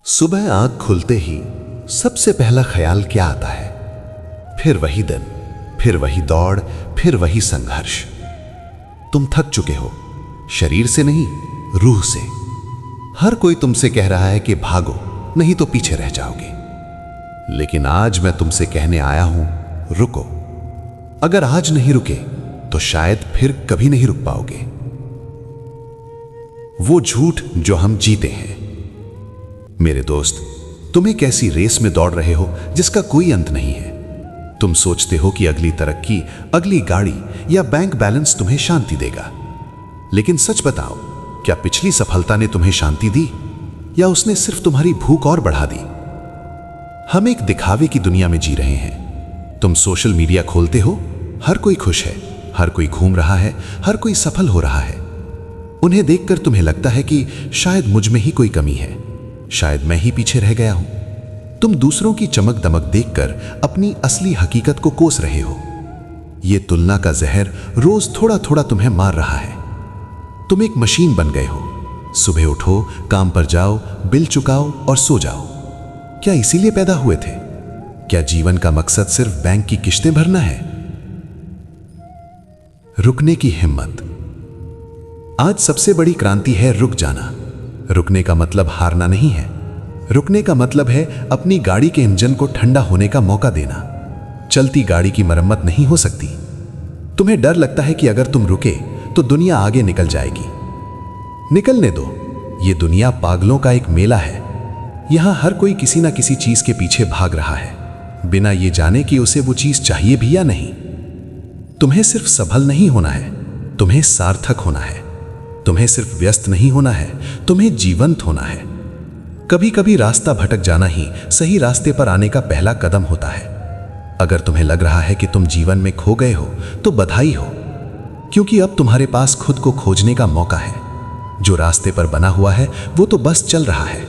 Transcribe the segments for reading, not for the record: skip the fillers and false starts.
सुबह आंख खुलते ही सबसे पहला ख्याल क्या आता है? फिर वही दिन, फिर वही दौड़, फिर वही संघर्ष। तुम थक चुके हो, शरीर से नहीं, रूह से। हर कोई तुमसे कह रहा है कि भागो, नहीं तो पीछे रह जाओगे। लेकिन आज मैं तुमसे कहने आया हूं, रुको। अगर आज नहीं रुके तो शायद फिर कभी नहीं रुक पाओगे। वो झूठ जो हम जीते हैं। मेरे दोस्त, तुम एक ऐसी रेस में दौड़ रहे हो जिसका कोई अंत नहीं है। तुम सोचते हो कि अगली तरक्की, अगली गाड़ी या बैंक बैलेंस तुम्हें शांति देगा। लेकिन सच बताओ, क्या पिछली सफलता ने तुम्हें शांति दी या उसने सिर्फ तुम्हारी भूख और बढ़ा दी? हम एक दिखावे की दुनिया में जी रहे हैं। तुम सोशल मीडिया खोलते हो, हर कोई खुश है, हर कोई घूम रहा है, हर कोई सफल हो रहा है। उन्हें देखकर तुम्हें लगता है कि शायद मुझ में ही कोई कमी है, शायद मैं ही पीछे रह गया हूं। तुम दूसरों की चमक दमक देखकर अपनी असली हकीकत को कोस रहे हो। यह तुलना का जहर रोज थोड़ा थोड़ा तुम्हें मार रहा है। तुम एक मशीन बन गए हो। सुबह उठो, काम पर जाओ, बिल चुकाओ और सो जाओ। क्या इसीलिए पैदा हुए थे? क्या जीवन का मकसद सिर्फ बैंक की किश्तें भरना है? रुकने की हिम्मत। आज सबसे बड़ी क्रांति है रुक जाना। रुकने का मतलब हारना नहीं है। रुकने का मतलब है अपनी गाड़ी के इंजन को ठंडा होने का मौका देना। चलती गाड़ी की मरम्मत नहीं हो सकती। तुम्हें डर लगता है कि अगर तुम रुके तो दुनिया आगे निकल जाएगी। निकलने दो। यह दुनिया पागलों का एक मेला है। यहां हर कोई किसी ना किसी चीज के पीछे भाग रहा है, बिना ये जाने कि उसे वो चीज चाहिए भी या नहीं। तुम्हें सिर्फ सफल नहीं होना है, तुम्हें सार्थक होना है। तुम्हें सिर्फ व्यस्त नहीं होना है, तुम्हें जीवंत होना है। कभी कभी रास्ता भटक जाना ही सही रास्ते पर आने का पहला कदम होता है। अगर तुम्हें लग रहा है कि तुम जीवन में खो गए हो तो बधाई हो, क्योंकि अब तुम्हारे पास खुद को खोजने का मौका है। जो रास्ते पर बना हुआ है वो तो बस चल रहा है,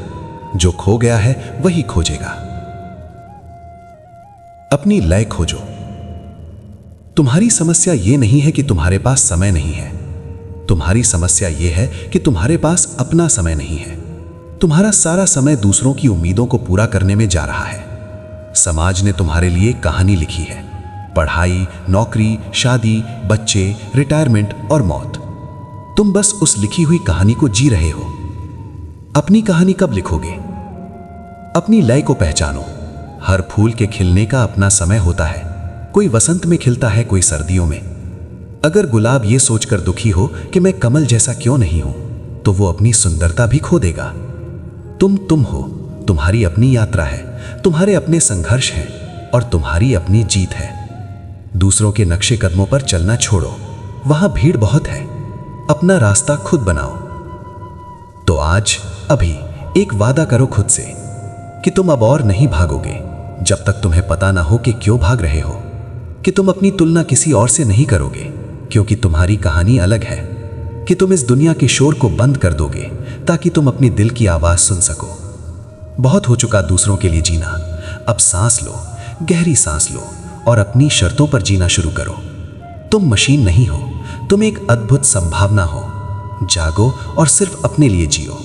जो खो गया है वही खोजेगा। अपनी लय खोजो। तुम्हारी समस्या ये नहीं है कि तुम्हारे पास समय नहीं है। तुम्हारी समस्या यह है कि तुम्हारे पास अपना समय नहीं है। तुम्हारा सारा समय दूसरों की उम्मीदों को पूरा करने में जा रहा है। समाज ने तुम्हारे लिए कहानी लिखी है। पढ़ाई, नौकरी, शादी, बच्चे, रिटायरमेंट और मौत। तुम बस उस लिखी हुई कहानी को जी रहे हो। अपनी कहानी कब लिखोगे? अपनी लय को पहचानो। हर फूल के खिलने का अपना समय होता है। कोई वसंत में खिलता है, कोई सर्दियों में। अगर गुलाब ये सोचकर दुखी हो कि मैं कमल जैसा क्यों नहीं हूं, तो वो अपनी सुंदरता भी खो देगा। तुम हो, तुम्हारी अपनी यात्रा है, तुम्हारे अपने संघर्ष हैं और तुम्हारी अपनी जीत है। दूसरों के नक्शे कदमों पर चलना छोड़ो, वहां भीड़ बहुत है। अपना रास्ता खुद बनाओ। तो आज, अभी एक वादा करो खुद से कि तुम अब और नहीं भागोगे जब तक तुम्हें पता ना हो कि क्यों भाग रहे हो। कि तुम अपनी तुलना किसी और से नहीं करोगे, क्योंकि तुम्हारी कहानी अलग है। कि तुम इस दुनिया के शोर को बंद कर दोगे ताकि तुम अपनी दिल की आवाज सुन सको। बहुत हो चुका दूसरों के लिए जीना। अब सांस लो, गहरी सांस लो और अपनी शर्तों पर जीना शुरू करो। तुम मशीन नहीं हो, तुम एक अद्भुत संभावना हो। जागो और सिर्फ अपने लिए जियो।